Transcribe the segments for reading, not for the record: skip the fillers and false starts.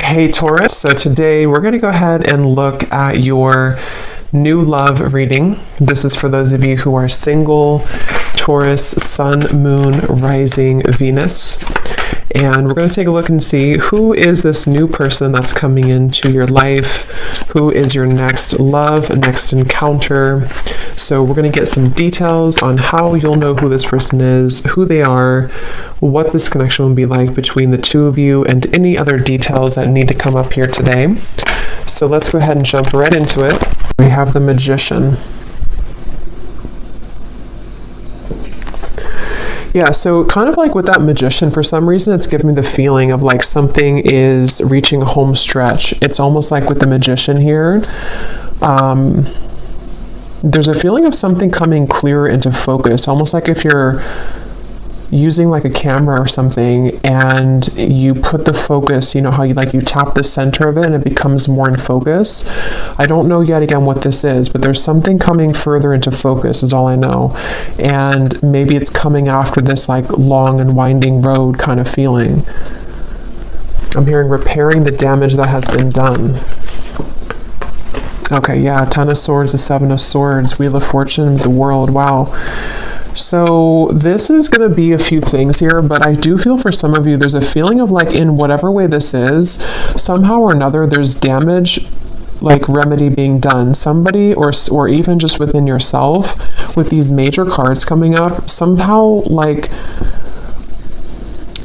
Hey Taurus, so today we're going to go ahead and look at your new love reading. This is for those of you who are single, Taurus, Sun, Moon, Rising, Venus. And we're going to take a look and see who is this new person that's coming into your life, who is your next love, next encounter. So we're going to get some details on how you'll know who this person is, who they are, what this connection will be like between the two of you, and any other details that need to come up here today. So let's go ahead and jump right into it. We have the Magician. Yeah, so kind of like with that Magician, for some reason, it's giving me the feeling of like something is reaching a home stretch. It's almost like with the Magician here, there's a feeling of something coming clearer into focus, almost like if you're using like a camera or something and you put the focus, you know how you tap the center of it and it becomes more in focus. I don't know yet again what this is, but there's something coming further into focus is all I know. And maybe it's coming after this like long and winding road kind of feeling. I'm hearing repairing the damage that has been done. Okay, yeah, Ten of Swords, the Seven of Swords, Wheel of Fortune, the World, wow. So this is going to be a few things here, but I do feel for some of you, there's a feeling of like in whatever way this is, somehow or another, there's damage, like remedy being done. Somebody or even just within yourself with these major cards coming up, somehow like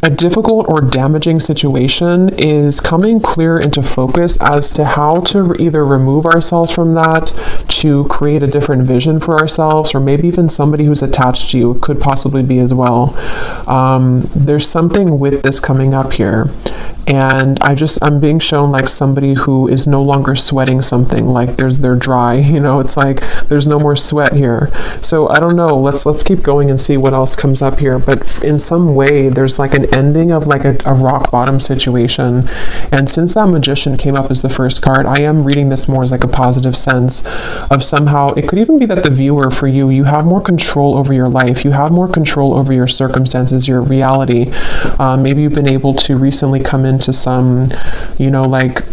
a difficult or damaging situation is coming clear into focus as to how to either remove ourselves from that, to create a different vision for ourselves, or maybe even somebody who's attached to you. It could possibly be as well. There's something with this coming up here. And I'm being shown like somebody who is no longer sweating something, like they're dry, it's like there's no more sweat here. So I don't know, let's keep going and see what else comes up here. But in some way, there's like an ending of like a rock bottom situation. And since that Magician came up as the first card, I am reading this more as like a positive sense of somehow, it could even be that the viewer for you have more control over your life. You have more control over your circumstances, your reality. Maybe you've been able to recently come into some, like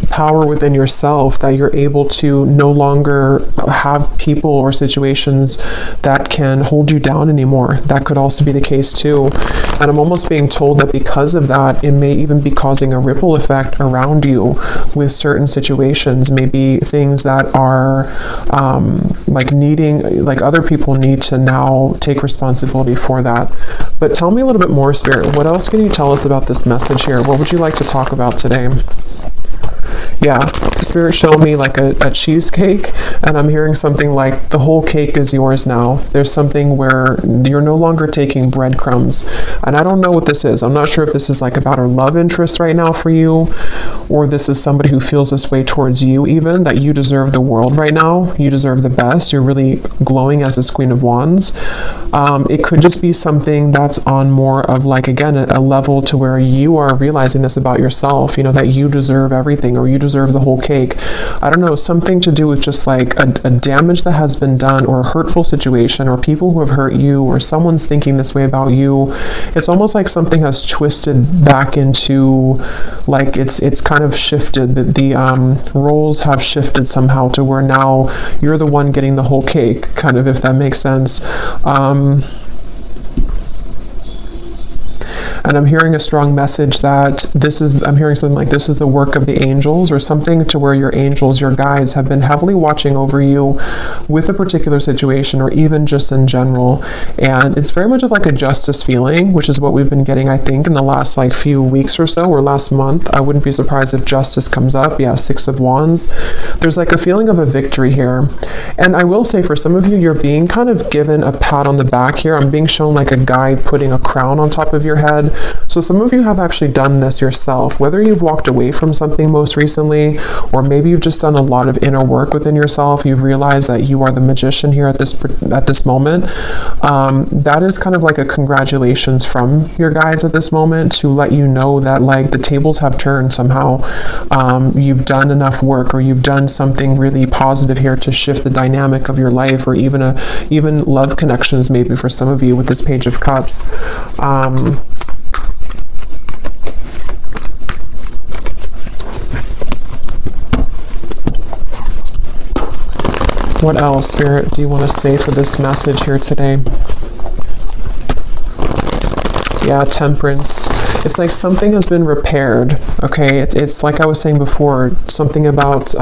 power within yourself, that you're able to no longer have people or situations that can hold you down anymore. That could also be the case too. And I'm almost being told that because of that, it may even be causing a ripple effect around you with certain situations, maybe things that are like other people need to now take responsibility for that. But tell me a little bit more, Spirit. What else can you tell us about this message here? What would you like to talk about today? Yeah, Spirit showed me like a cheesecake, and I'm hearing something like the whole cake is yours now. There's something where you're no longer taking breadcrumbs. And I don't know what this is. I'm not sure if this is like about her love interest right now for you, or this is somebody who feels this way towards you even, that you deserve the world right now. You deserve the best. You're really glowing as this Queen of Wands. It could just be something that's on more of like, again, a level to where you are realizing this about yourself, that you deserve everything, or you deserve the whole cake. I don't know, something to do with just like a damage that has been done, or a hurtful situation, or people who have hurt you, or someone's thinking this way about you. It's almost like something has twisted back into like it's kind of shifted. The roles have shifted somehow to where now you're the one getting the whole cake, kind of, if that makes sense. And I'm hearing a strong message that I'm hearing something like this is the work of the angels, or something to where your angels, your guides, have been heavily watching over you with a particular situation, or even just in general. And it's very much of like a justice feeling, which is what we've been getting, I think, in the last like few weeks or so, or last month. I wouldn't be surprised if justice comes up. Yeah, Six of Wands. There's like a feeling of a victory here. And I will say, for some of you, you're being kind of given a pat on the back here. I'm being shown like a guide putting a crown on top of your head. So some of you have actually done this yourself, whether you've walked away from something most recently, or maybe you've just done a lot of inner work within yourself. You've realized that you are the Magician here at this moment. That is kind of like a congratulations from your guides at this moment, to let you know that like the tables have turned somehow. You've done enough work, or you've done something really positive here to shift the dynamic of your life, or even love connections, maybe for some of you with this Page of Cups. What else, Spirit, do you want to say for this message here today? Yeah, Temperance. It's like something has been repaired, okay? It's like I was saying before, something about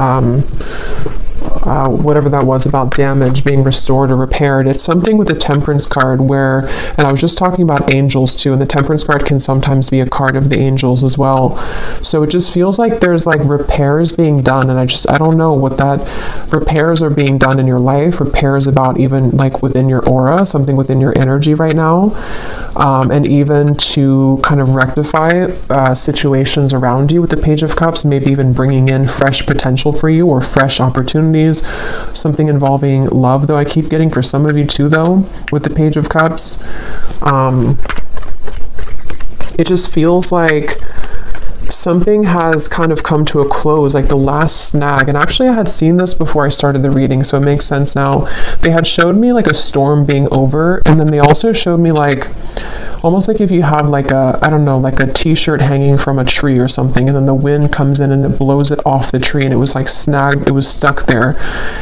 whatever that was, about damage being restored or repaired. It's something with the Temperance card where, and I was just talking about angels too, and the Temperance card can sometimes be a card of the angels as well. So it just feels like there's like repairs being done, and I don't know what that repairs are being done in your life, repairs about even like within your aura, something within your energy right now, and even to kind of rectify situations around you with the Page of Cups, maybe even bringing in fresh potential for you or fresh opportunities, something involving love, though I keep getting for some of you too, though, with the Page of Cups. It just feels like something has kind of come to a close, like the last snag. And actually I had seen this before I started the reading, so it makes sense now. They had showed me like a storm being over, and then they also showed me like almost like if you have like a, I don't know, like a t-shirt hanging from a tree or something, and then the wind comes in and it blows it off the tree, and it was like snagged, it was stuck there.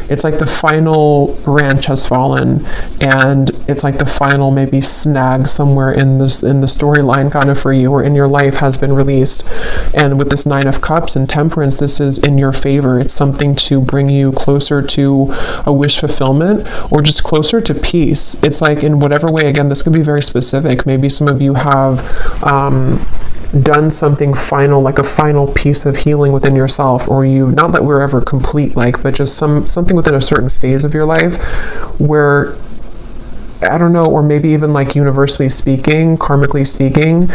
It's like the final branch has fallen, and it's like the final maybe snag somewhere in the storyline kind of for you, or in your life, has been released. And with this Nine of Cups and Temperance, this is in your favor. It's something to bring you closer to a wish fulfillment, or just closer to peace. It's like in whatever way, again, this could be very specific. Maybe some of you have done something final, like a final piece of healing within yourself, or you, not that we're ever complete, like, but just something within a certain phase of your life where, I don't know, or maybe even like universally speaking, karmically speaking,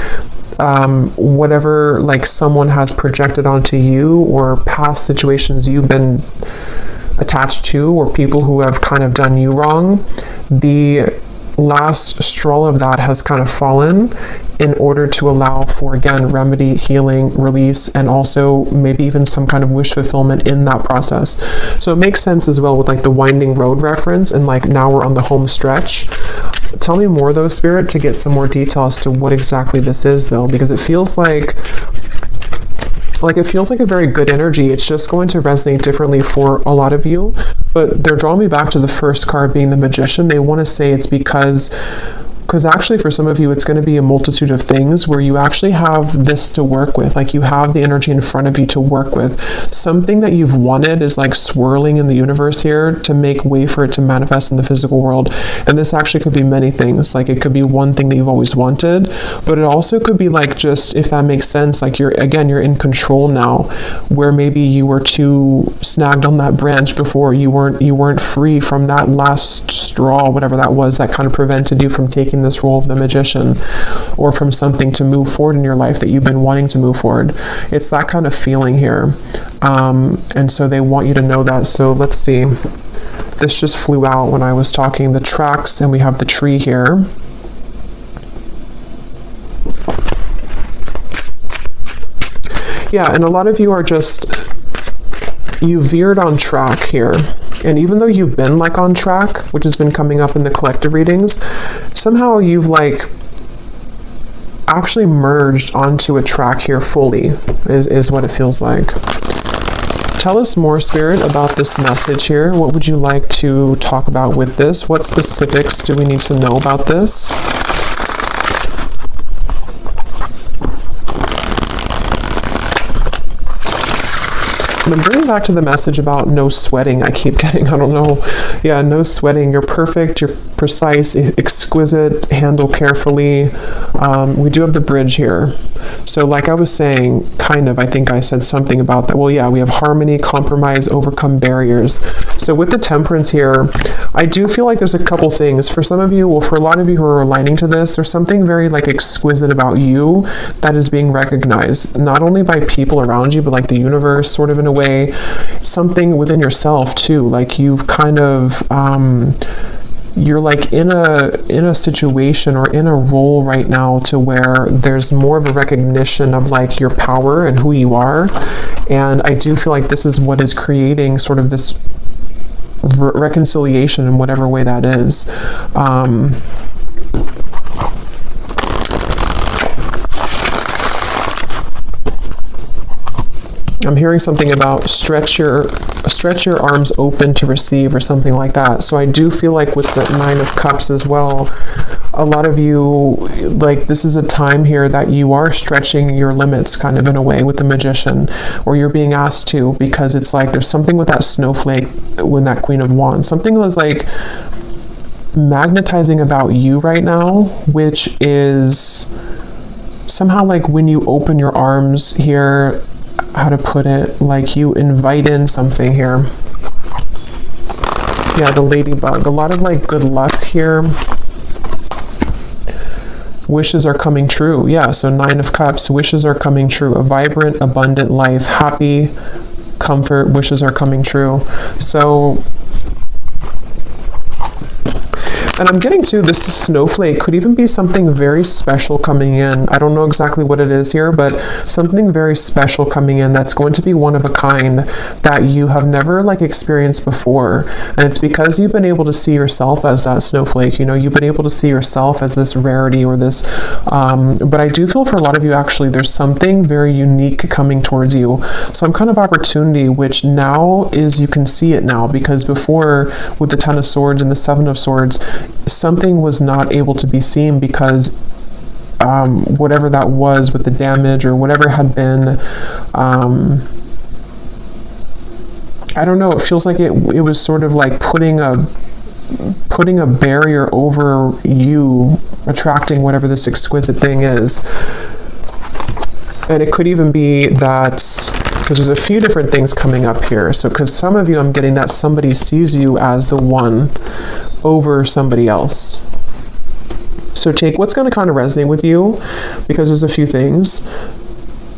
whatever like someone has projected onto you, or past situations you've been attached to, or people who have kind of done you wrong, the last straw of that has kind of fallen in order to allow for, again, remedy, healing, release, and also maybe even some kind of wish fulfillment in that process. So it makes sense as well with like the winding road reference, and like now we're on the home stretch. Tell me more though, Spirit, to get some more detail as to what exactly this is though, because it feels like it feels like a very good energy. It's just going to resonate differently for a lot of you, but they're drawing me back to the first card being the Magician. They want to say it's because actually for some of you, it's going to be a multitude of things where you actually have this to work with. Like you have the energy in front of you to work with. Something that you've wanted is like swirling in the universe here to make way for it to manifest in the physical world. And this actually could be many things. Like it could be one thing that you've always wanted, but it also could be like, just, if that makes sense, like you're in control now, where maybe you were too snagged on that branch before. You weren't free from that last straw, whatever that was, that kind of prevented you from taking this role of the Magician, or from something to move forward in your life that you've been wanting to move forward. It's that kind of feeling here. And so they want you to know that. So let's see. This just flew out when I was talking. The tracks, and we have the tree here. Yeah, and a lot of you are just, you veered on track here. And even though you've been like on track, which has been coming up in the collective readings, somehow you've like actually merged onto a track here fully, is what it feels like. Tell us more, Spirit, about this message here. What would you like to talk about with this? What specifics do we need to know about this? I'm bringing back to the message about no sweating. I keep getting, I don't know. Yeah, no sweating. You're perfect. You're precise, exquisite, handle carefully. We do have the bridge here. So like I was saying, kind of, I think I said something about that. Well, yeah, we have harmony, compromise, overcome barriers. So with the Temperance here, I do feel like there's a couple things. For some of you, well, for a lot of you who are aligning to this, there's something very like exquisite about you that is being recognized, not only by people around you, but like the universe, sort of in a way, something within yourself too. Like you've kind of, you're like in a situation or in a role right now to where there's more of a recognition of like your power and who you are. And I do feel like this is what is creating sort of this reconciliation in whatever way that is. I'm hearing something about stretch your arms open to receive or something like that. So I do feel like with the 9 of Cups as well, a lot of you, like, this is a time here that you are stretching your limits kind of in a way with the Magician, or you're being asked to, because it's like there's something with that snowflake when that Queen of Wands, something was like magnetizing about you right now, which is somehow like when you open your arms here, how to put it, like you invite in something here. Yeah, the ladybug, a lot of like good luck here. Wishes are coming true. Yeah, so 9 of Cups, wishes are coming true. A vibrant, abundant life, happy, comfort, wishes are coming true. So, and I'm getting to this snowflake could even be something very special coming in. I don't know exactly what it is here, but something very special coming in that's going to be one of a kind that you have never like experienced before. And it's because you've been able to see yourself as that snowflake. You know, you've been able to see yourself as this rarity or this, but I do feel for a lot of you actually there's something very unique coming towards you. Some kind of opportunity, which now is, you can see it now, because before with the 10 of Swords and the 7 of Swords, something was not able to be seen because whatever that was with the damage or whatever had been, I don't know, it feels like it was sort of like putting a barrier over you attracting whatever this exquisite thing is. And it could even be that, because there's a few different things coming up here. So because some of you, I'm getting that somebody sees you as the one over somebody else. So take what's going to kind of resonate with you, because there's a few things.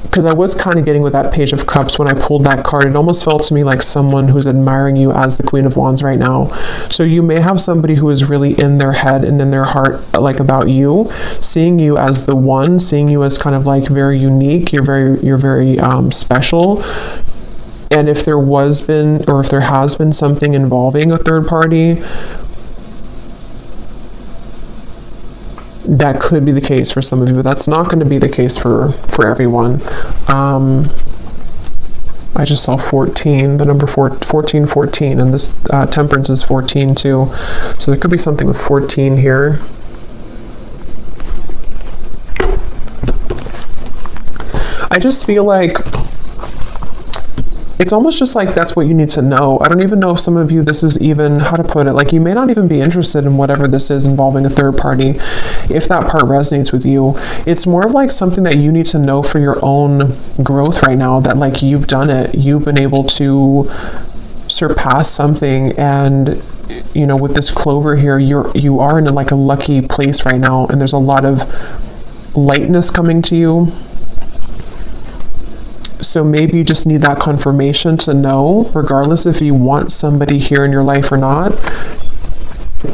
Because I was kind of getting with that Page of Cups when I pulled that card, it almost felt to me like someone who's admiring you as the Queen of Wands right now. So you may have somebody who is really in their head and in their heart, like about you, seeing you as the one, seeing you as kind of like very unique. You're very special. And if there was been, or if there has been something involving a third party, that could be the case for some of you, but that's not going to be the case for everyone. I just saw 14, the number 14, and this Temperance is 14 too. So there could be something with 14 here. I just feel like it's almost just like that's what you need to know. I don't even know if some of you, this is even, how to put it, like you may not even be interested in whatever this is involving a third party. If that part resonates with you, it's more of like something that you need to know for your own growth right now, that like you've done it, you've been able to surpass something. And you know, with this clover here, you are in like a lucky place right now, and there's a lot of lightness coming to you. So maybe you just need that confirmation to know, regardless if you want somebody here in your life or not,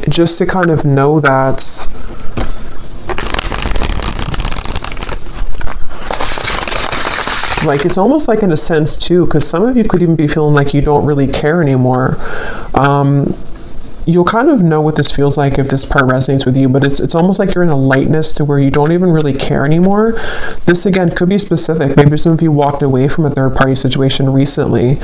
just to kind of know that like it's almost like in a sense too, because some of you could even be feeling like you don't really care anymore. You'll kind of know what this feels like if this part resonates with you, but it's almost like you're in a lightness to where you don't even really care anymore. This again could be specific. Maybe some of you walked away from a third party situation recently,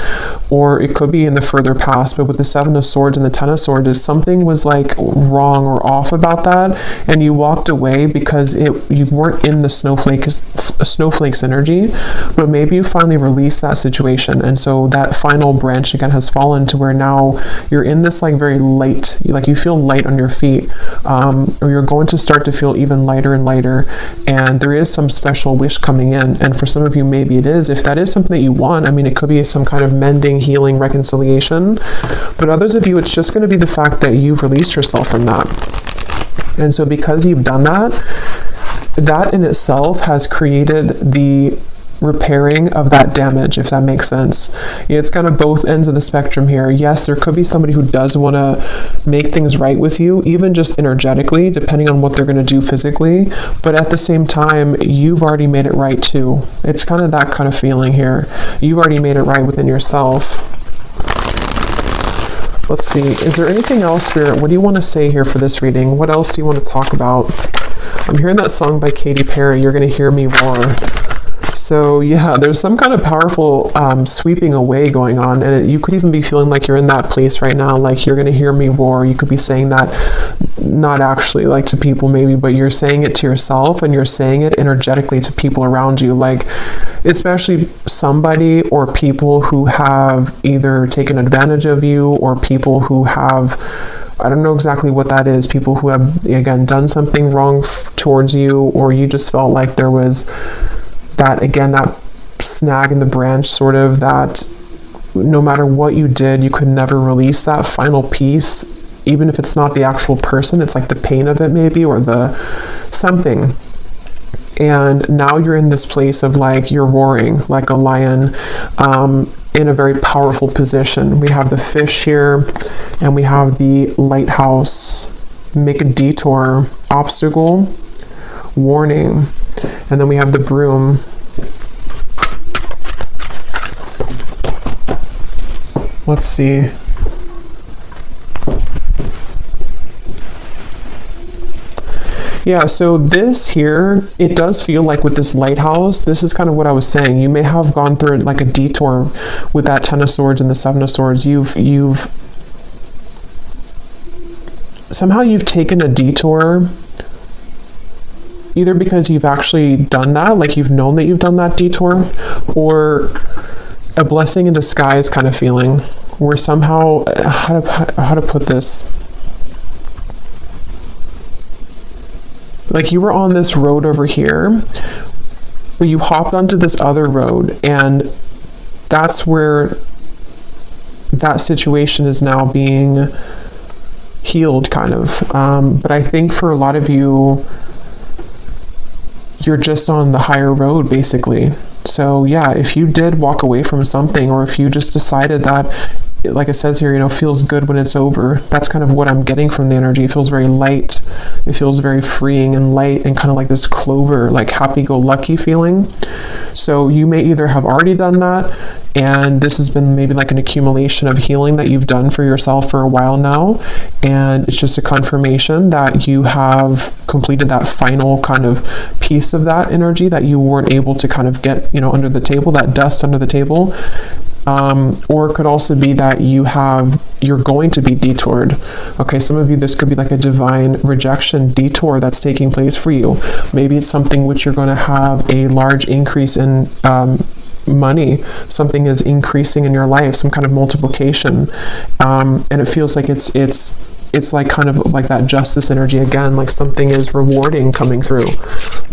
or it could be in the further past, but with the 7 of Swords and the 10 of Swords, something was like wrong or off about that, and you walked away because you weren't in the snowflake's energy, but maybe you finally released that situation, and so that final branch again has fallen to where now you're in this like very light, like you feel light on your feet, or you're going to start to feel even lighter and lighter, and there is some special wish coming in. And for some of you, maybe it is, if that is something that you want, I mean, it could be some kind of mending, healing, reconciliation, but others of you, it's just going to be the fact that you've released yourself from that. And so because you've done that, that in itself has created the repairing of that damage, if that makes sense. It's kind of both ends of the spectrum here. Yes, there could be somebody who does want to make things right with you, even just energetically, depending on what they're going to do physically, but at the same time, you've already made it right too. It's kind of that kind of feeling here. You've already made it right within yourself. Let's see, is there anything else, Spirit? What do you want to say here for this reading? What else do you want to talk about? I'm hearing that song by Katy Perry, You're Gonna Hear Me Roar. So yeah, there's some kind of powerful sweeping away going on, and you could even be feeling like you're in that place right now, like you're gonna hear me roar. You could be saying that not actually like to people maybe, but you're saying it to yourself, and you're saying it energetically to people around you, like especially somebody or people who have either taken advantage of you, or people who have, I don't know exactly what that is, people who have, again, done something wrong towards you, or you just felt like there was that, again, that snag in the branch, sort of, that no matter what you did, you could never release that final piece, even if it's not the actual person, it's like the pain of it maybe, or the something. And now you're in this place of like, you're roaring like a lion, in a very powerful position. We have the fish here, and we have the lighthouse, make a detour, obstacle, warning, and then we have the broom. Let's see. Yeah, so this here, it does feel like with this lighthouse, this is kind of what I was saying. You may have gone through like a detour with that Ten of Swords and the Seven of Swords. Somehow you've taken a detour, either because you've actually done that, like you've known that you've done that detour, or a blessing in disguise kind of feeling, where somehow, how to put this? Like you were on this road over here, but you hopped onto this other road, and that's where that situation is now being healed, kind of. But I think for a lot of you, you're just on the higher road, basically. So yeah, if you did walk away from something, or if you just decided that, like it says here, feels good when it's over. That's kind of what I'm getting from the energy. It feels very light. It feels very freeing and light, and kind of like this clover, like happy-go-lucky feeling. So you may either have already done that, and this has been maybe like an accumulation of healing that you've done for yourself for a while now, and it's just a confirmation that you have completed that final kind of piece of that energy that you weren't able to kind of get, under the table, that dust under the table. Or it could also be that you're going to be detoured. Okay, some of you, this could be like a divine rejection detour that's taking place for you. Maybe it's something which you're going to have a large increase in money. Something is increasing in your life, some kind of multiplication, and it feels like it's like kind of like that justice energy again, like something is rewarding coming through.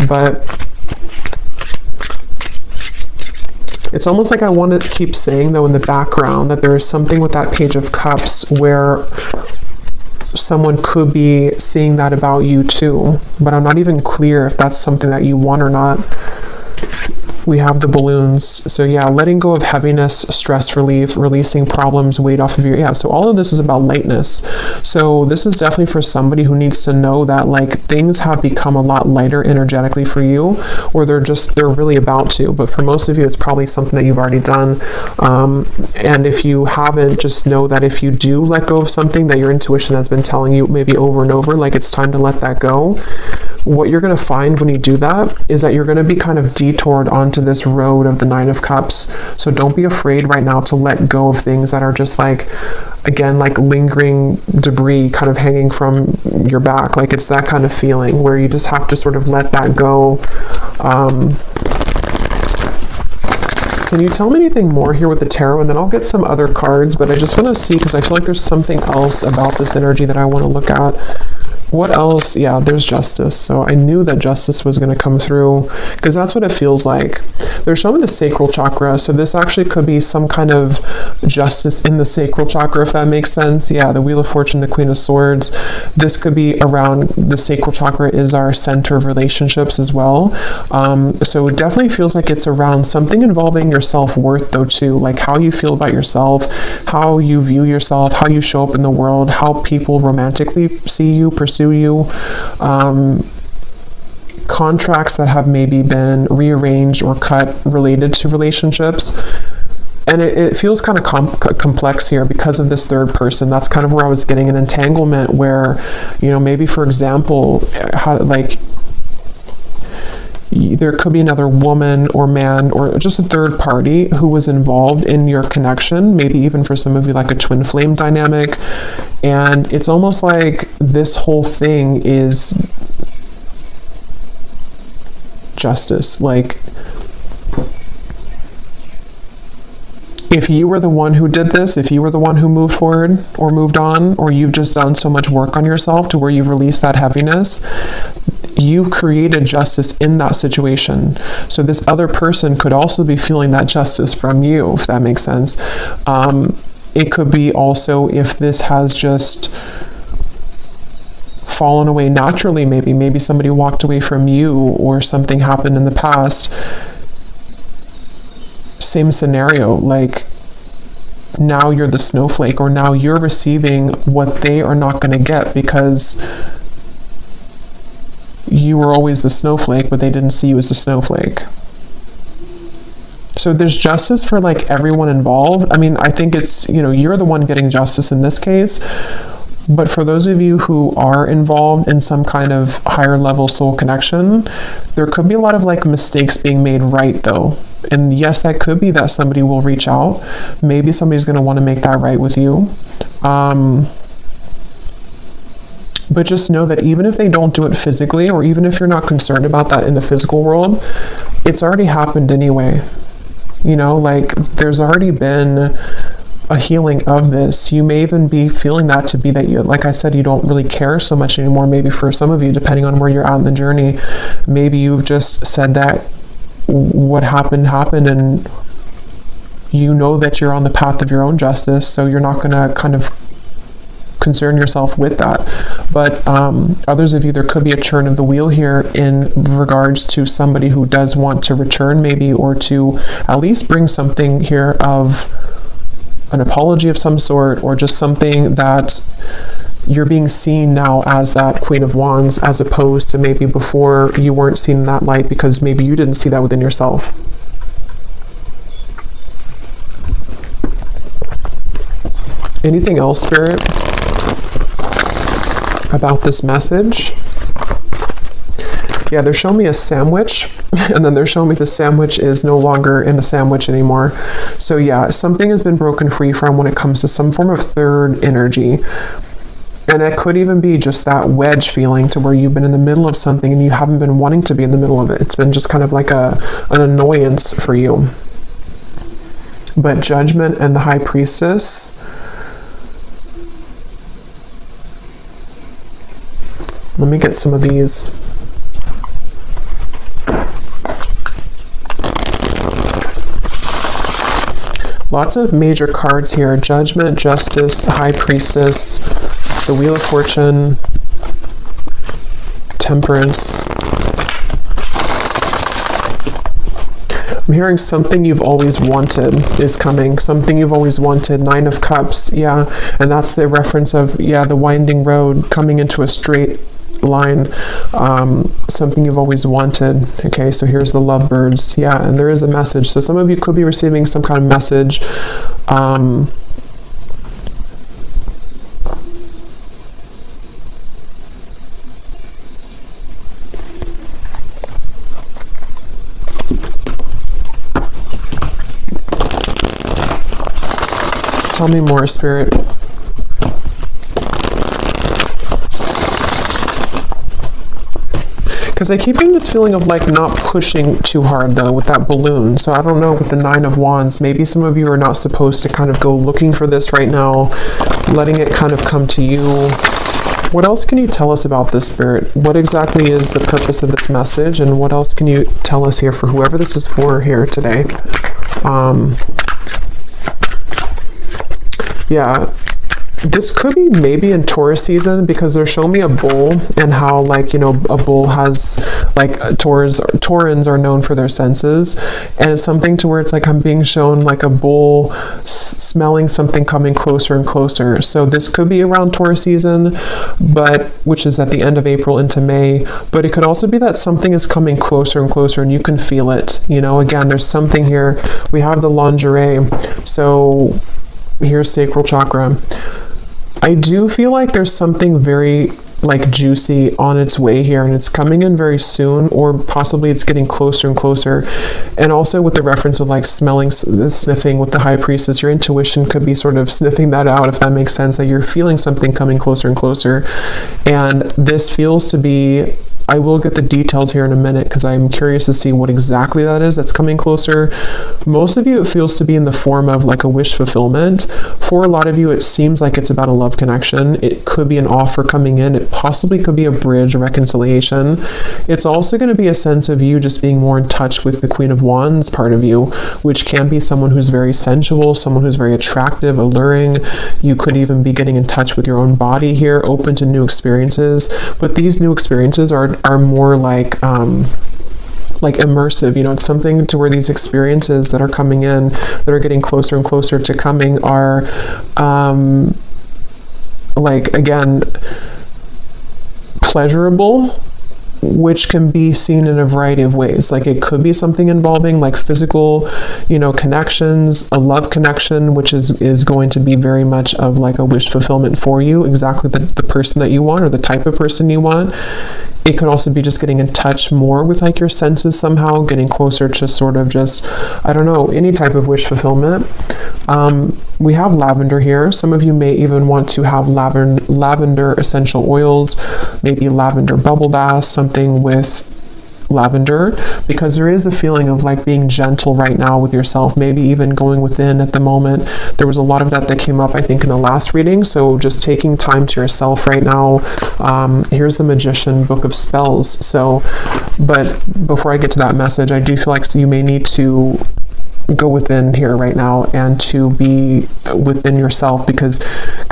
But it's almost like I want to keep saying, though, in the background, that there is something with that Page of Cups where someone could be seeing that about you too, but I'm not even clear if that's something that you want or not. We have the balloons. So yeah, letting go of heaviness, stress relief, releasing problems, weight off of so all of this is about lightness. So this is definitely for somebody who needs to know that like things have become a lot lighter energetically for you, or they're really about to. But for most of you, it's probably something that you've already done. And if you haven't, just know that if you do let go of something that your intuition has been telling you maybe over and over, like it's time to let that go, what you're going to find when you do that is that you're going to be kind of detoured onto this road of the Nine of Cups. So don't be afraid right now to let go of things that are just like, again, like lingering debris kind of hanging from your back. Like it's that kind of feeling where you just have to sort of let that go. Can you tell me anything more here with the tarot? And then I'll get some other cards, but I just want to see, because I feel like there's something else about this energy that I want to look at. What else? Yeah, there's justice. So I knew that justice was going to come through, because that's what it feels like. They're showing the sacral chakra. So this actually could be some kind of justice in the sacral chakra, if that makes sense. Yeah, the Wheel of Fortune, the Queen of Swords. This could be around, the sacral chakra is our center of relationships as well. So it definitely feels like it's around something involving your self-worth though too, like how you feel about yourself, how you view yourself, how you show up in the world, how people romantically see you, pursue you, contracts that have maybe been rearranged or cut related to relationships. And it feels kind of complex here because of this third person. That's kind of where I was getting an entanglement where, maybe for example, there could be another woman or man or just a third party who was involved in your connection, maybe even for some of you like a twin flame dynamic. And it's almost like this whole thing is justice. Like, if you were the one who did this, if you were the one who moved forward or moved on, or you've just done so much work on yourself to where you've released that heaviness, you've created justice in that situation. So this other person could also be feeling that justice from you, if that makes sense. It could be also if this has just fallen away naturally, maybe somebody walked away from you or something happened in the past. Same scenario, like now you're the snowflake, or now you're receiving what they are not going to get because you were always the snowflake, but they didn't see you as a snowflake. So there's justice for like everyone involved. I mean, I think it's, you're the one getting justice in this case. But for those of you who are involved in some kind of higher level soul connection, there could be a lot of like mistakes being made right though. And yes, that could be that somebody will reach out. Maybe somebody's going to want to make that right with you. But just know that even if they don't do it physically, or even if you're not concerned about that in the physical world, it's already happened anyway. Like there's already been a healing of this. You may even be feeling that to be that you, like I said, you don't really care so much anymore. Maybe for some of you, depending on where you're at in the journey, maybe you've just said that what happened, and you know that you're on the path of your own justice, so you're not going to kind of concern yourself with that. But others of you, there could be a churn of the wheel here in regards to somebody who does want to return maybe, or to at least bring something here of an apology of some sort, or just something that you're being seen now as that Queen of Wands, as opposed to maybe before you weren't seen in that light because maybe you didn't see that within yourself. Anything else, Spirit, about this message? Yeah, they're showing me a sandwich, and then they're showing me the sandwich is no longer in the sandwich anymore. So yeah, something has been broken free from when it comes to some form of third energy. And it could even be just that wedge feeling to where you've been in the middle of something and you haven't been wanting to be in the middle of it. It's been just kind of like an annoyance for you. But Judgment and the High Priestess, let me get some of these. Lots of major cards here. Judgment, Justice, High Priestess, the Wheel of Fortune, Temperance. I'm hearing something you've always wanted is coming. Something you've always wanted. Nine of Cups. Yeah. And that's the reference of, the winding road coming into a straight line. Something you've always wanted. Okay, so here's the lovebirds. Yeah, and there is a message. So some of you could be receiving some kind of message. Tell me more, Spirit. Because I keep getting this feeling of like not pushing too hard though with that balloon. So I don't know, with the Nine of Wands, maybe some of you are not supposed to kind of go looking for this right now, letting it kind of come to you. What else can you tell us about this, Spirit? What exactly is the purpose of this message, and what else can you tell us here for whoever this is for here today? Yeah. This could be maybe in Taurus season, because they're showing me a bull, and how, like, a bull has, like, Taurans are known for their senses, and it's something to where it's like I'm being shown like a bull smelling something coming closer and closer. So this could be around Taurus season, which is at the end of April into May, but it could also be that something is coming closer and closer and you can feel it. Again, there's something here. We have the lingerie. So here's sacral chakra. I do feel like there's something very like juicy on its way here, and it's coming in very soon, or possibly it's getting closer and closer. And also with the reference of like smelling, sniffing with the High Priestess, your intuition could be sort of sniffing that out, if that makes sense, that you're feeling something coming closer and closer. And this feels to be, I will get the details here in a minute because I'm curious to see what exactly that is that's coming closer. Most of you, it feels to be in the form of like a wish fulfillment. For a lot of you, it seems like it's about a love connection. It could be an offer coming in. It possibly could be a bridge, a reconciliation. It's also going to be a sense of you just being more in touch with the Queen of Wands part of you, which can be someone who's very sensual, someone who's very attractive, alluring. You could even be getting in touch with your own body here, open to new experiences. But these new experiences are more like immersive, you know. It's something to where these experiences that are coming in, that are getting closer and closer to coming, are like, again, pleasurable, which can be seen in a variety of ways. Like it could be something involving like physical, you know, connections, a love connection, which is going to be very much of like a wish fulfillment for you, exactly the person that you want or the type of person you want. It could also be just getting in touch more with like your senses somehow, getting closer to sort of just, I don't know, any type of wish fulfillment. We have lavender here. Some of you may even want to have lavender essential oils, maybe lavender bubble bath, something with lavender, because there is a feeling of like being gentle right now with yourself, maybe even going within at the moment. There was a lot of that came up, I think, in the last reading. So just taking time to yourself right now. Here's the Magician, Book of Spells. So, but before I get to that message, I do feel like you may need to go within here right now and to be within yourself, because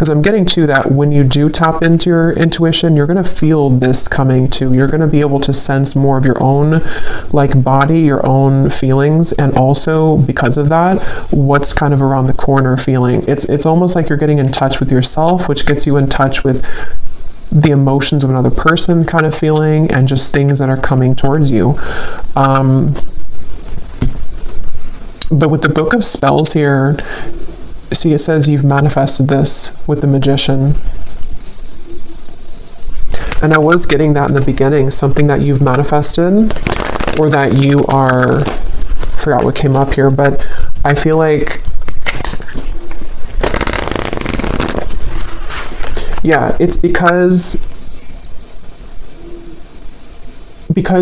I'm getting to that when you do tap into your intuition, you're going to feel this coming too. You're going to be able to sense more of your own like body, your own feelings, and also because of that, what's kind of around the corner feeling. It's almost like you're getting in touch with yourself, which gets you in touch with the emotions of another person kind of feeling, and just things that are coming towards you. But with the Book of Spells here, see, it says you've manifested this with the Magician. And I was getting that in the beginning, something that you've manifested, or that you are, I forgot what came up here, but I feel like, yeah, it's because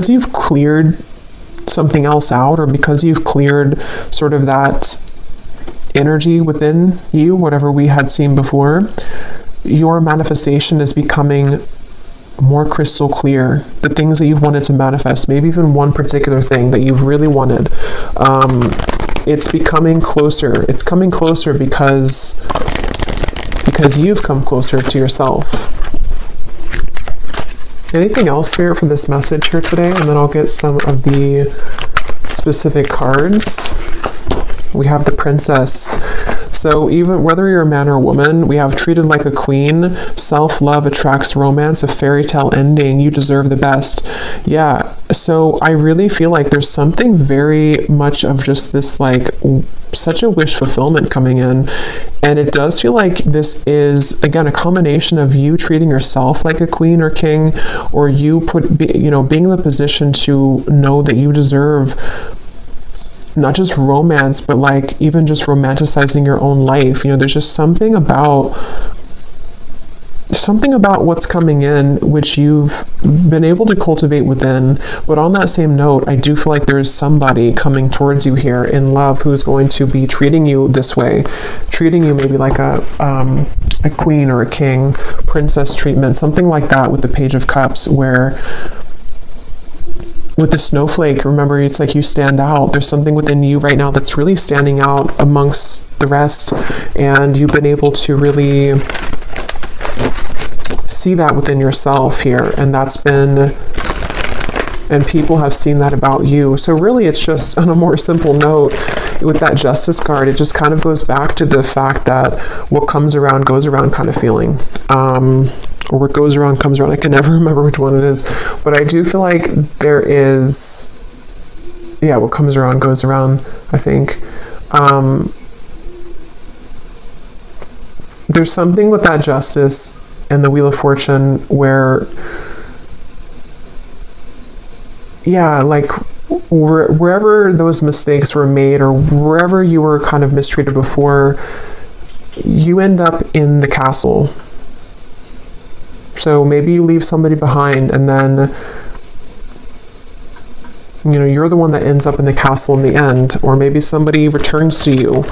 you've cleared something else out, or because you've cleared sort of that energy within you, whatever we had seen before, your manifestation is becoming more crystal clear. The things that you've wanted to manifest, maybe even one particular thing that you've really wanted, it's becoming closer. It's coming closer because you've come closer to yourself. Anything else, Spirit, for this message here today? And then I'll get some of the specific cards. We have the Princess. So even whether you're a man or a woman, we have treated like a queen. Self-love attracts romance, a fairy tale ending. You deserve the best. Yeah. So I really feel like there's something very much of just this, like, such a wish fulfillment coming in. And it does feel like this is, again, a combination of you treating yourself like a queen or king, or you being in the position to know that you deserve not just romance, but like even just romanticizing your own life. You know, there's just something about what's coming in, which you've been able to cultivate within. But on that same note, I do feel like there's somebody coming towards you here in love who's going to be treating you this way, treating you maybe like a queen or a king, princess treatment, something like that with the Page of Cups, where with the snowflake, remember, it's like you stand out. There's something within you right now that's really standing out amongst the rest, and you've been able to really see that within yourself here, and people have seen that about you. So really, it's just on a more simple note, with that Justice card, it just kind of goes back to the fact that what comes around goes around kind of feeling. Or what goes around comes around. I can never remember which one it is, but I do feel like there is, what comes around goes around, I think. There's something with that Justice and the Wheel of Fortune, where, yeah, like wherever those mistakes were made or wherever you were kind of mistreated before, you end up in the castle. So maybe you leave somebody behind, and then, you know, you're the one that ends up in the castle in the end. Or maybe somebody returns to you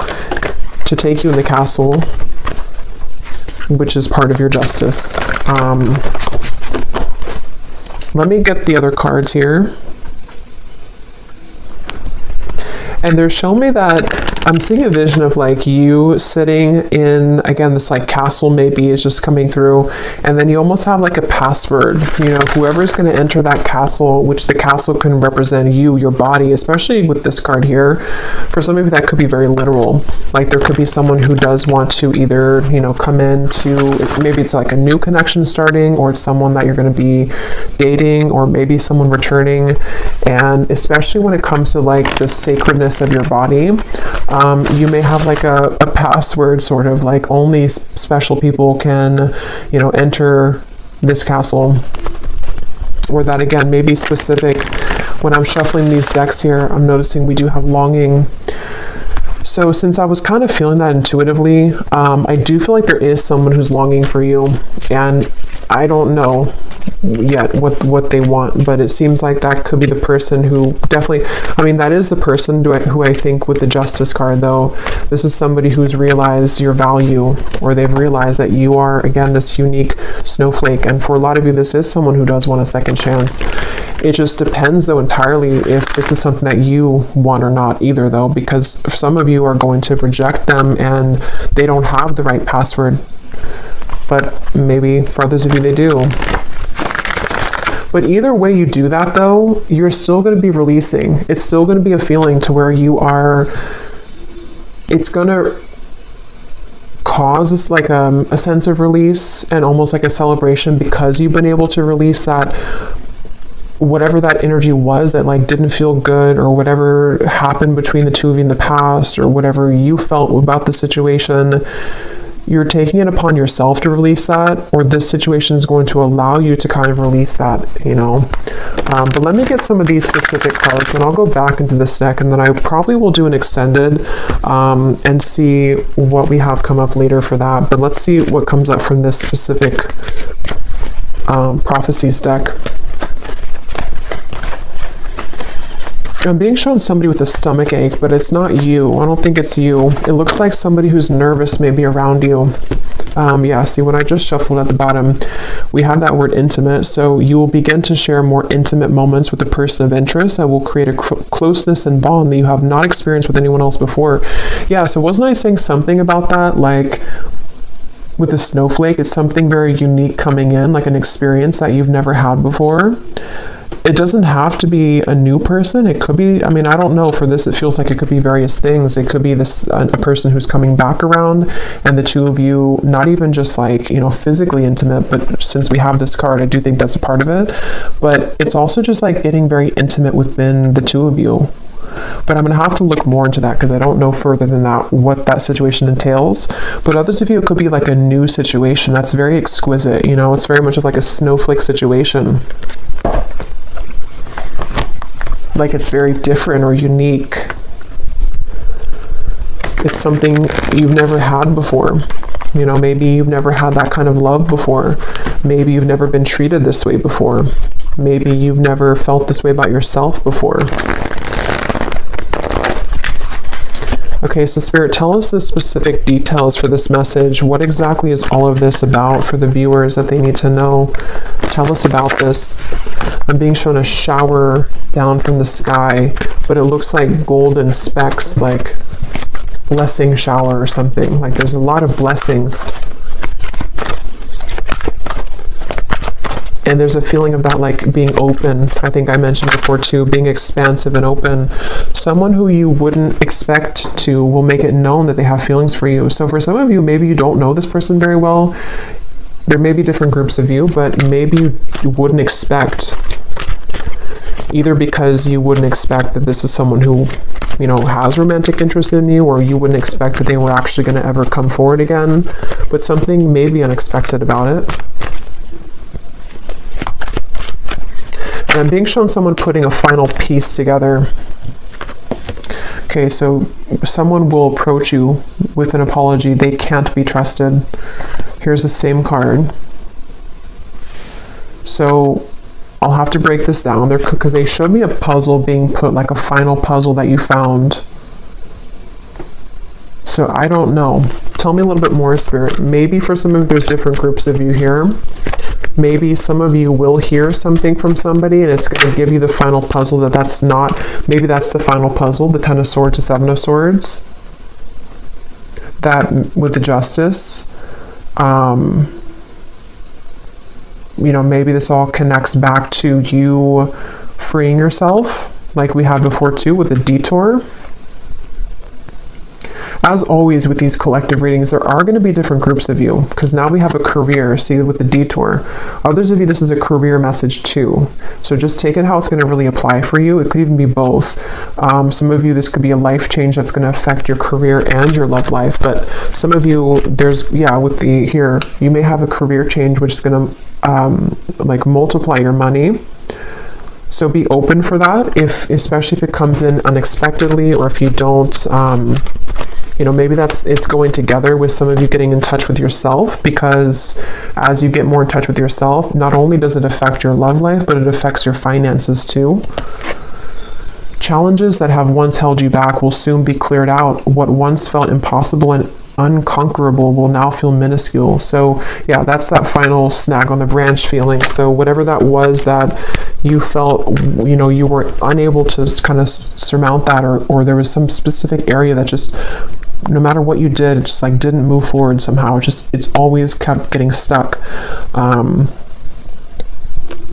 to take you in the castle, which is part of your justice. Let me get the other cards here. And they're showing me that I'm seeing a vision of like you sitting in, again, this like castle maybe is just coming through, and then you almost have like a password, you know, whoever's going to enter that castle, which the castle can represent you, your body, especially with this card here. For some of you, that could be very literal. Like there could be someone who does want to either, you know, come into, maybe it's like a new connection starting, or it's someone that you're going to be dating, or maybe someone returning. And especially when it comes to like the sacredness of your body, you may have like a password, sort of like only special people can, you know, enter this castle. Or that again may be specific. When I'm shuffling these decks here, I'm noticing we do have longing. So since I was kind of feeling that intuitively, I do feel like there is someone who's longing for you, and I don't know yet what they want, but it seems like that could be the person who definitely, I mean, that is the person who I think with the Justice card, though. This is somebody who's realized your value, or they've realized that you are, again, this unique snowflake. And for a lot of you, this is someone who does want a second chance. It just depends, though, entirely if this is something that you want or not either, though, because some of you are going to reject them and they don't have the right password. But maybe for others of you, they do. But either way you do that, though, you're still going to be releasing. It's still going to be a feeling to where you are, it's going to cause like a sense of release and almost like a celebration, because you've been able to release that, whatever that energy was that like didn't feel good, or whatever happened between the two of you in the past, or whatever you felt about the situation. You're taking it upon yourself to release that, or this situation is going to allow you to kind of release that, you know. But let me get some of these specific cards, and I'll go back into this deck, and then I probably will do an extended and see what we have come up later for that. But let's see what comes up from this specific prophecies deck. I'm being shown somebody with a stomach ache, but it's not you. I don't think it's you. It looks like somebody who's nervous maybe around you. Yeah, see, when I just shuffled at the bottom, we have that word intimate. So you will begin to share more intimate moments with a person of interest that will create a closeness and bond that you have not experienced with anyone else before. Yeah, so wasn't I saying something about that? Like with the snowflake, it's something very unique coming in, like an experience that you've never had before. It doesn't have to be a new person. It could be, I mean, I don't know, for this it feels like it could be various things. It could be this a person who's coming back around, and the two of you, not even just like, you know, physically intimate, but since we have this card, I do think that's a part of it. But it's also just like getting very intimate within the two of you. But I'm going to have to look more into that, because I don't know further than that what that situation entails. But others of you, it could be like a new situation that's very exquisite, you know, it's very much of like a snowflake situation. Like it's very different or unique. It's something you've never had before. You know, maybe you've never had that kind of love before. Maybe you've never been treated this way before. Maybe you've never felt this way about yourself before. Okay, so Spirit, tell us the specific details for this message. What exactly is all of this about for the viewers that they need to know? Tell us about this. I'm being shown a shower down from the sky, but it looks like golden specks, like blessing shower or something. Like there's a lot of blessings. And there's a feeling of that like being open. I think I mentioned before too, being expansive and open. Someone who you wouldn't expect to will make it known that they have feelings for you. So for some of you, maybe you don't know this person very well. There may be different groups of you, but maybe you wouldn't expect, either because you wouldn't expect that this is someone who, you know, has romantic interest in you, or you wouldn't expect that they were actually going to ever come forward again, but something maybe unexpected about it. And I'm being shown someone putting a final piece together. Okay, so someone will approach you with an apology. They can't be trusted. Here's the same card. So I'll have to break this down there because they showed me a puzzle being put, like a final puzzle that you found. So I don't know. Tell me a little bit more, Spirit. Maybe for some of you, there's different groups of you here. Maybe some of you will hear something from somebody and it's going to give you the final puzzle that's not, maybe that's the final puzzle, the Ten of Swords to Seven of Swords. That with the Justice, you know, maybe this all connects back to you freeing yourself, like we had before too with the Detour. As always with these collective readings, there are going to be different groups of you, because now we have a career, see, with the Detour. Others of you, this is a career message too. So just take it how it's going to really apply for you. It could even be both. Some of you, this could be a life change that's going to affect your career and your love life. But some of you, there's, yeah, with the here, you may have a career change which is going to like multiply your money. So be open for that, especially if it comes in unexpectedly, or if you don't, you know, maybe it's going together with some of you getting in touch with yourself, because as you get more in touch with yourself, not only does it affect your love life, but it affects your finances too. Challenges that have once held you back will soon be cleared out. What once felt impossible and unconquerable will now feel minuscule. So yeah, that's that final snag on the branch feeling. So whatever that was that you felt, you know, you were unable to kind of surmount that, or there was some specific area that just, no matter what you did, it just like didn't move forward somehow. It's always kept getting stuck.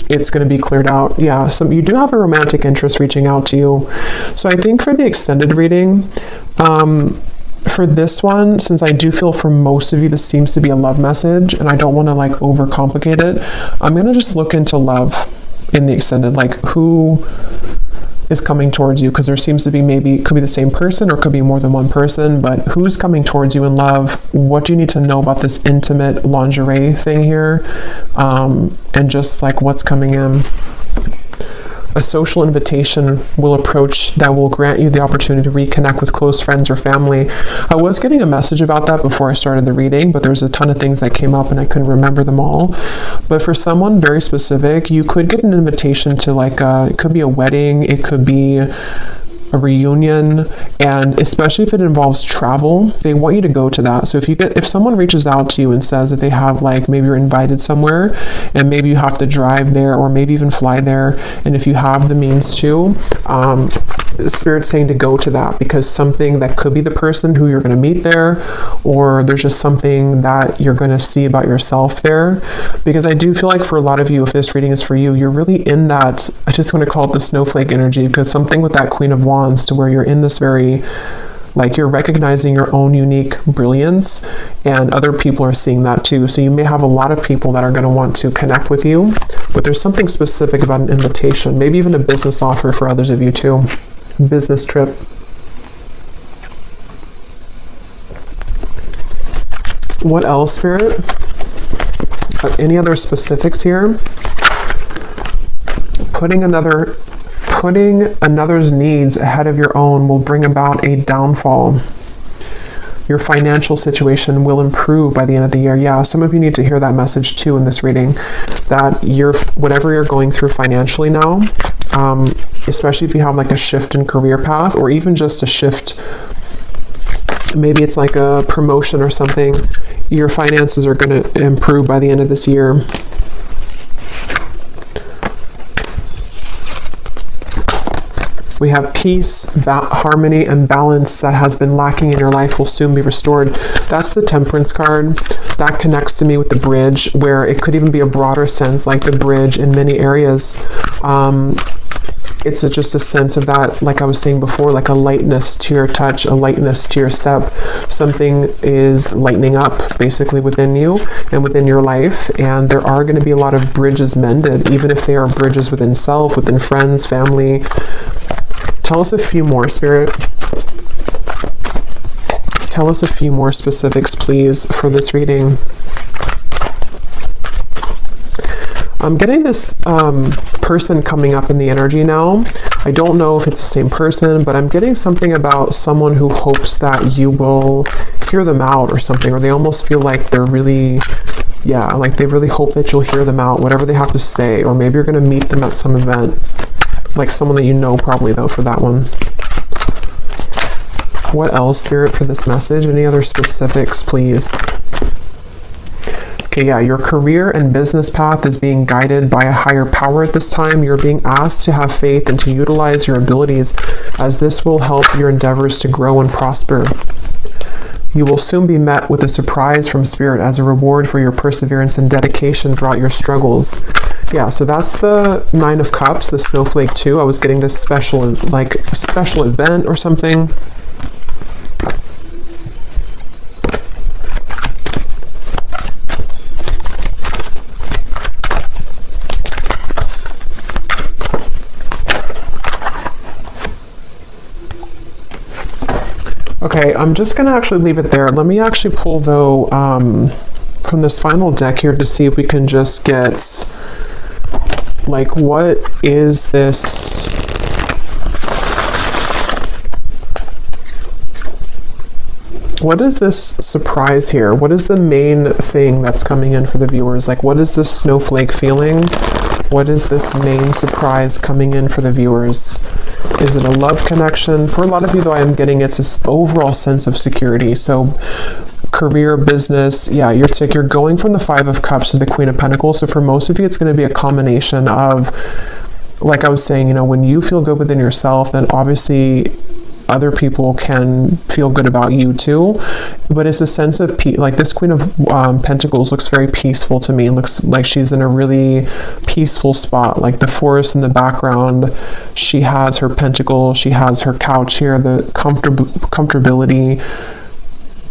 It's going to be cleared out. Yeah, you do have a romantic interest reaching out to you. So I think for the extended reading, for this one, since I do feel for most of you this seems to be a love message, and I don't want to like overcomplicate it, I'm going to just look into love in the extended, like who is coming towards you, because there seems to be, maybe it could be the same person or it could be more than one person, but who's coming towards you in love? What do you need to know about this intimate lingerie thing here? And just like what's coming in. A social invitation will approach that will grant you the opportunity to reconnect with close friends or family. I was getting a message about that before I started the reading, but there's a ton of things that came up and I couldn't remember them all. But for someone very specific, you could get an invitation to like it could be a wedding, it could be a reunion, and especially if it involves travel, they want you to go to that. So if someone reaches out to you and says that they have, like, maybe you're invited somewhere and maybe you have to drive there or maybe even fly there, and if you have the means to, Spirit's saying to go to that, because something that could be the person who you're going to meet there, or there's just something that you're going to see about yourself there. Because I do feel like for a lot of you, if this reading is for you, you're really in that, I just want to call it the snowflake energy, because something with that Queen of Wands, to where you're in this very, like, you're recognizing your own unique brilliance, and other people are seeing that too. So you may have a lot of people that are going to want to connect with you, but there's something specific about an invitation, maybe even a business offer for others of you too. Business trip. What else, Spirit? Any other specifics here? Putting another's needs ahead of your own will bring about a downfall. Your financial situation will improve by the end of the year. Yeah, some of you need to hear that message too in this reading, that whatever you're going through financially now, especially if you have like a shift in career path, or even just a shift, maybe it's like a promotion or something, your finances are going to improve by the end of this year. We have peace, harmony, and balance that has been lacking in your life will soon be restored. That's the Temperance card. That connects to me with the bridge, where it could even be a broader sense, like the bridge in many areas. It's just a sense of that, like I was saying before, like a lightness to your touch, a lightness to your step. Something is lightening up basically within you and within your life, and there are going to be a lot of bridges mended, even if they are bridges within self, within friends, family. Tell us a few more, Spirit. Tell us a few more specifics, please, for this reading. I'm getting this person coming up in the energy now. I don't know if it's the same person, but I'm getting something about someone who hopes that you will hear them out or something, or they almost feel like they're really, yeah, like they really hope that you'll hear them out, whatever they have to say, or maybe you're going to meet them at some event, like someone that you know probably though for that one. What else, Spirit, for this message? Any other specifics, please? Okay, yeah, your career and business path is being guided by a higher power at this time. You're being asked to have faith and to utilize your abilities, as this will help your endeavors to grow and prosper. You will soon be met with a surprise from Spirit as a reward for your perseverance and dedication throughout your struggles. Yeah, so that's the Nine of Cups, the Snowflake 2. I was getting this special, like, special event or something. Okay, I'm just going to actually leave it there. Let me actually pull, though, from this final deck here to see if we can just get, like, what is this? What is this surprise here? What is the main thing that's coming in for the viewers? Like, what is this snowflake feeling? What is this main surprise coming in for the viewers? Is it a love connection? For a lot of you, though, I am getting it's this overall sense of security. So career, business, yeah, you're going from the Five of Cups to the Queen of Pentacles. So for most of you, it's going to be a combination of, like I was saying, you know, when you feel good within yourself, then obviously other people can feel good about you too. But it's a sense of peace. Like this Queen of Pentacles looks very peaceful to me. It looks like she's in a really peaceful spot, like the forest in the background. She has her pentacle, she has her couch here, the comfortability.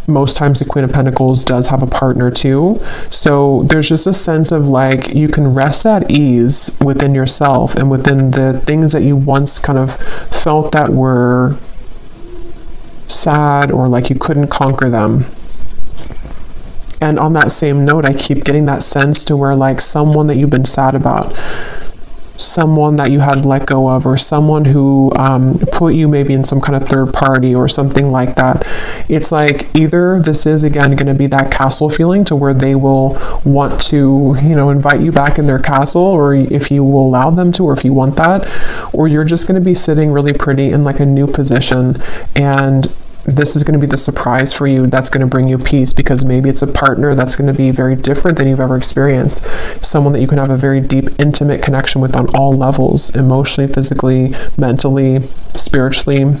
Most times the Queen of Pentacles does have a partner too. So there's just a sense of like you can rest at ease within yourself and within the things that you once kind of felt that were sad or like you couldn't conquer them. And on that same note, I keep getting that sense to where like someone that you've been sad about, someone that you had let go of, or someone who put you maybe in some kind of third party or something like that. It's like either this is again going to be that castle feeling to where they will want to, you know, invite you back in their castle, or if you will allow them to, or if you want that, or you're just going to be sitting really pretty in like a new position, and this is going to be the surprise for you that's going to bring you peace, because maybe it's a partner that's going to be very different than you've ever experienced. Someone that you can have a very deep, intimate connection with on all levels, emotionally, physically, mentally, spiritually.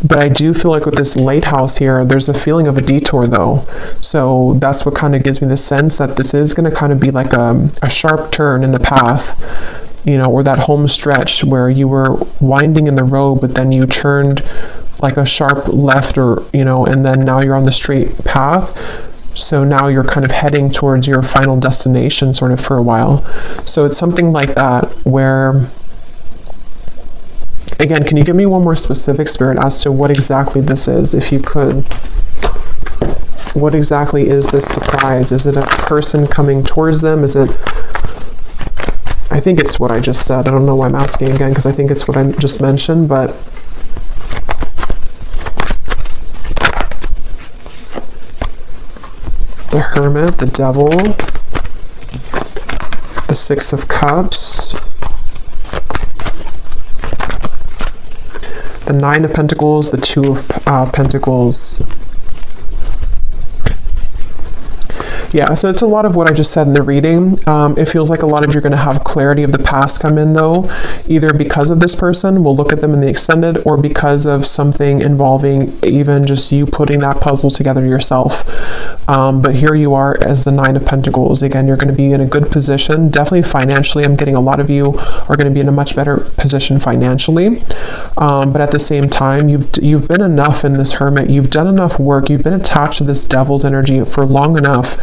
But I do feel like with this lighthouse here, there's a feeling of a detour though. So that's what kind of gives me the sense that this is going to kind of be like a sharp turn in the path, you know, or that home stretch where you were winding in the road, but then you turned like a sharp left, or, you know, and then now you're on the straight path. So now you're kind of heading towards your final destination sort of for a while. So it's something like that where, again, can you give me one more specific, Spirit, as to what exactly this is, if you could? What exactly is this surprise? Is it a person coming towards them? Is it, I think it's what I just said. I don't know why I'm asking again, because I think it's what I just mentioned, but the Hermit, the Devil, the Six of Cups, the Nine of Pentacles, the Two of Pentacles. Yeah, so it's a lot of what I just said in the reading. It feels like a lot of you're going to have clarity of the past come in though, either because of this person, we'll look at them in the extended, or because of something involving even just you putting that puzzle together yourself. But here you are as the Nine of Pentacles. Again, you're going to be in a good position, definitely financially. I'm getting a lot of you are going to be in a much better position financially. But at the same time, you've been enough in this Hermit. You've done enough work. You've been attached to this Devil's energy for long enough.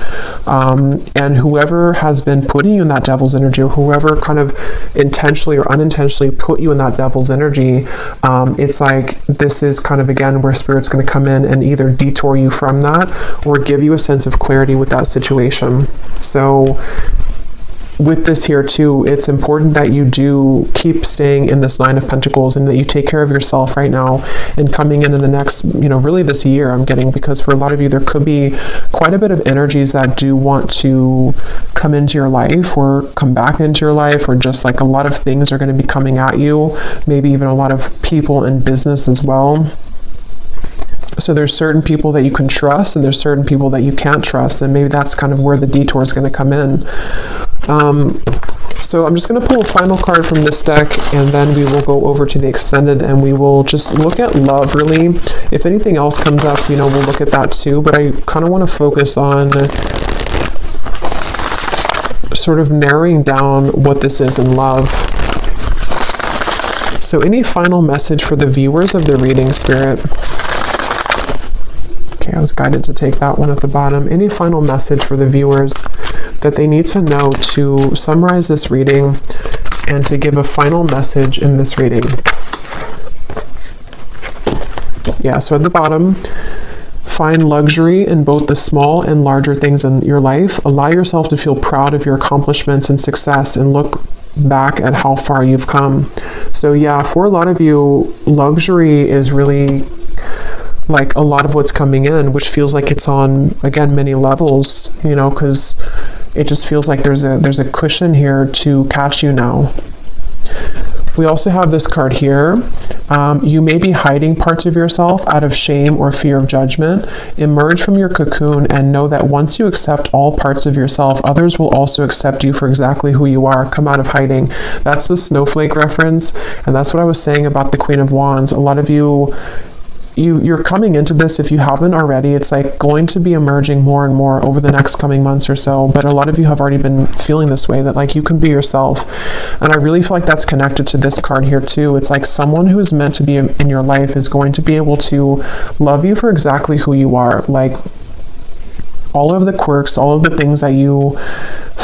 And whoever has been putting you in that Devil's energy, or whoever kind of intentionally or unintentionally put you in that Devil's energy, it's like this is kind of, again, where Spirit's going to come in and either detour you from that or give you a sense of clarity with that situation. So with this here too, it's important that you do keep staying in this Nine of Pentacles and that you take care of yourself right now and coming in the next, really this year I'm getting, because for a lot of you, there could be quite a bit of energies that do want to come into your life or come back into your life, or just like a lot of things are going to be coming at you, maybe even a lot of people in business as well. So there's certain people that you can trust and there's certain people that you can't trust, and maybe that's kind of where the detour is going to come in. So I'm just going to pull a final card from this deck, and then we will go over to the extended and we will just look at love, really. If anything else comes up, we'll look at that too, but I kind of want to focus on sort of narrowing down what this is in love. So any final message for the viewers of the reading, Spirit? Okay, I was guided to take that one at the bottom. Any final message for the viewers that they need to know to summarize this reading and to give a final message in this reading? Yeah, so at the bottom, find luxury in both the small and larger things in your life. Allow yourself to feel proud of your accomplishments and success and look back at how far you've come. So yeah, for a lot of you, luxury is really like a lot of what's coming in, which feels like it's on, again, many levels, because it just feels like there's a cushion here to catch you now. We also have this card here. You may be hiding parts of yourself out of shame or fear of judgment. Emerge from your cocoon and know that once you accept all parts of yourself, others will also accept you for exactly who you are. Come out of hiding. That's the snowflake reference, and that's what I was saying about the Queen of Wands. A lot of you're coming into this, if you haven't already, it's like going to be emerging more and more over the next coming months or so. But a lot of you have already been feeling this way, that like you can be yourself. And I really feel like that's connected to this card here too. It's like someone who is meant to be in your life is going to be able to love you for exactly who you are. Like all of the quirks, all of the things that you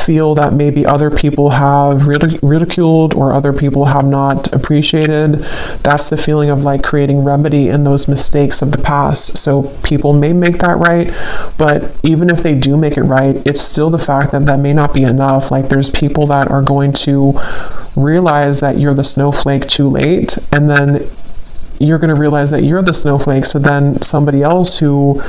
feel that maybe other people have ridiculed or other people have not appreciated. That's the feeling of like creating remedy in those mistakes of the past. So people may make that right, but even if they do make it right, it's still the fact that that may not be enough. Like there's people that are going to realize that you're the snowflake too late, and then you're going to realize that you're the snowflake, so then somebody else who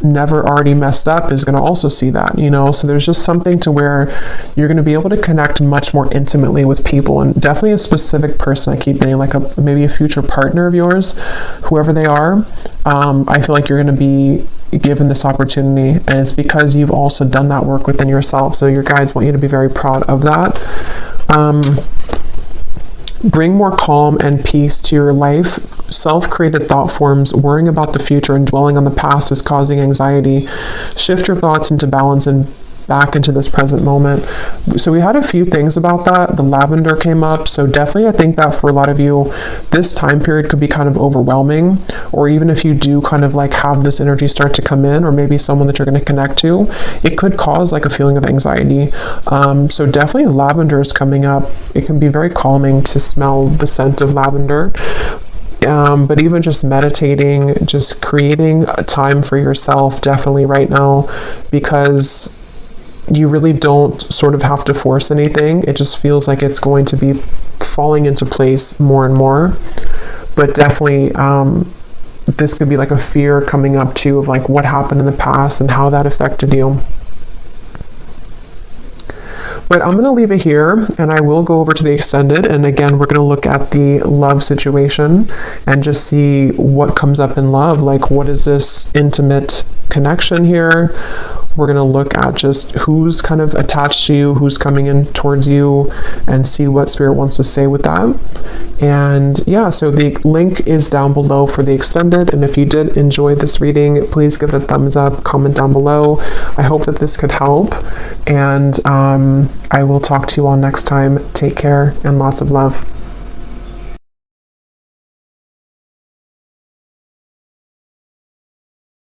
never already messed up is going to also see that, so there's just something to where you're going to be able to connect much more intimately with people, and definitely a specific person. I keep getting like maybe a future partner of yours, whoever they are. I feel like you're going to be given this opportunity, and it's because you've also done that work within yourself. So your guides want you to be very proud of that. Bring more calm and peace to your life. Self-created thought forms, worrying about the future and dwelling on the past is causing anxiety. Shift your thoughts into balance and back into this present moment. So we had a few things about that. The lavender came up. So definitely I think that for a lot of you, this time period could be kind of overwhelming, or even if you do kind of like have this energy start to come in, or maybe someone that you're going to connect to, it could cause like a feeling of anxiety. So definitely lavender is coming up. It can be very calming to smell the scent of lavender. But even just meditating, just creating a time for yourself definitely right now, because you really don't sort of have to force anything. It just feels like it's going to be falling into place more and more. But definitely this could be like a fear coming up too of like what happened in the past and how that affected you. But I'm going to leave it here, and I will go over to the extended, and again we're going to look at the love situation and just see what comes up in love. Like, what is this intimate connection here? We're going to look at just who's kind of attached to you, who's coming in towards you, and see what Spirit wants to say with that. And yeah, so the link is down below for the extended, and if you did enjoy this reading, please give it a thumbs up, comment down below. I hope that this could help, and I will talk to you all next time. Take care and lots of love.